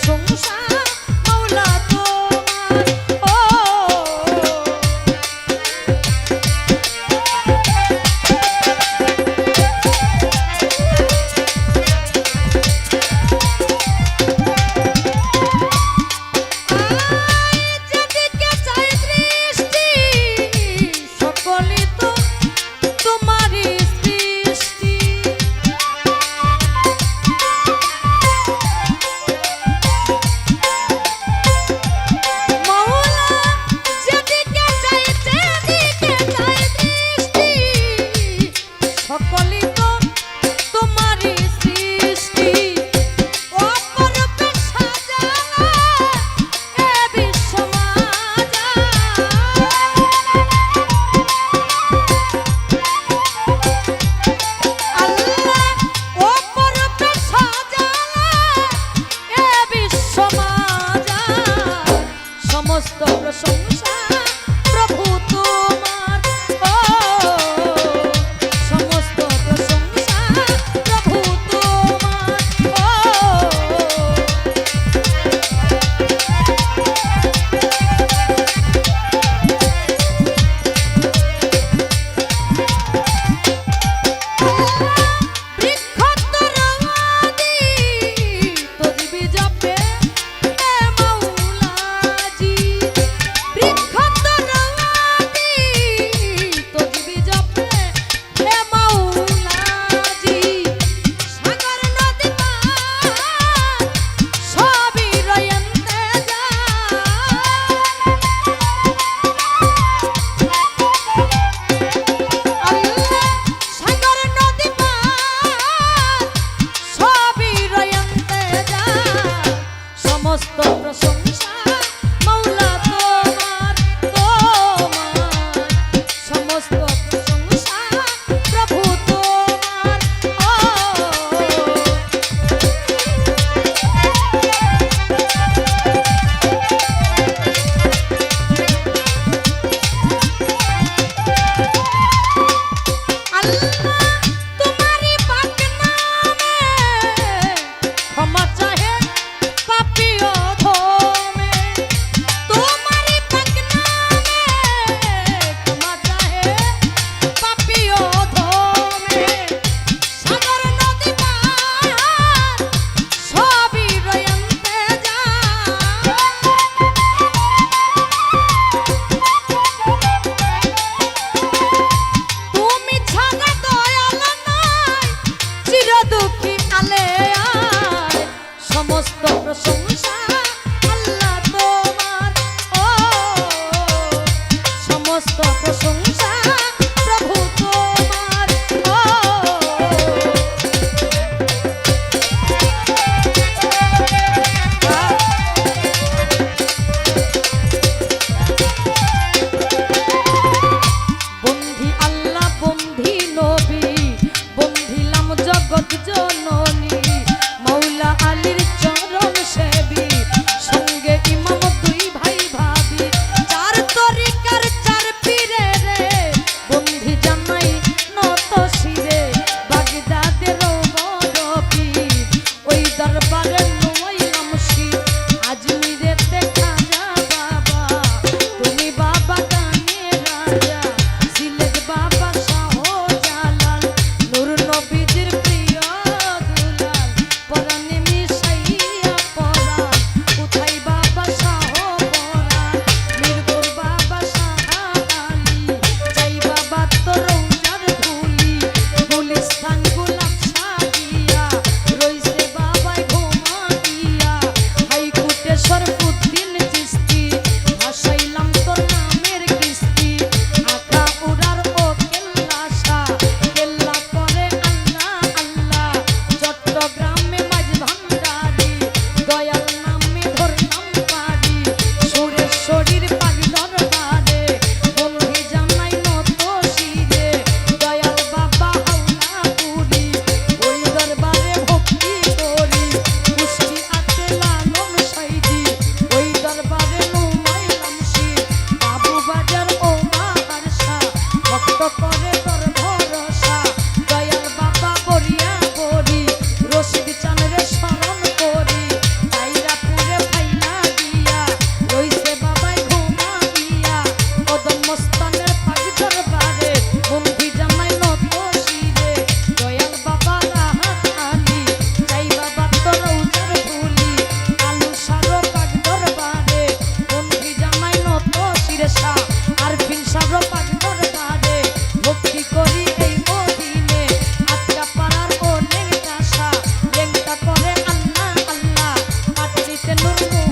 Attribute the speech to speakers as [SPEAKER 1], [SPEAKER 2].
[SPEAKER 1] প্রশংসা মাওলা তোমার। ও যেদিকে চাই দৃষ্টি সকলই তো তোমারই সৃষ্টি। মাওলা যেদিকে চাই দৃষ্টি সকলই তো তোমারই সৃষ্টি। অপরূপে সাজানো এ বিশ্ব মাঝা। আল্লাহ অপরূপে সাজানো এ বিশ্ব মাঝা। সমস্ত প্রশংসা প্রভু তোমার। ও সমস্ত প্রশংসা প্রভু তোমার। ও বৃক্ষতরবাদি তসবিহ জপে এ মাওলাজি। বৃক্ষতরবাদি তসবিহ জপে এ মাওলাজি। সাগর নদী পার সবই রয়ন্তে যায়। আল্লাহ সাগর নদী পার সবই রয়ন্তে যায়। সমস্ত প্রশংসা মাওলা তোমার। সমস্ত প্রশংসা প্রভু তোমার। ও আল্লাহ তোমারই পাক নামে ক্ষমা চাহে পাপী অধমে। তোমারই পাক নামে ক্ষমা চাহে পাপী অধমে। সাগর নদী পার সবই রয়ন্তে যায়। তুমি ছাড়া দয়াল নাই চির দুঃখী আলে আয়। সমস্ত প্রশংসা আল্লাহ তোমার। ও সমস্ত প্রশংসা প্রভু তোমার। ও বন্ধি আল্লাহ বন্ধি নবী বন্ধিলাম জগৎ জননী। মাওলা আলীর চরণ সেবা বন্ধুর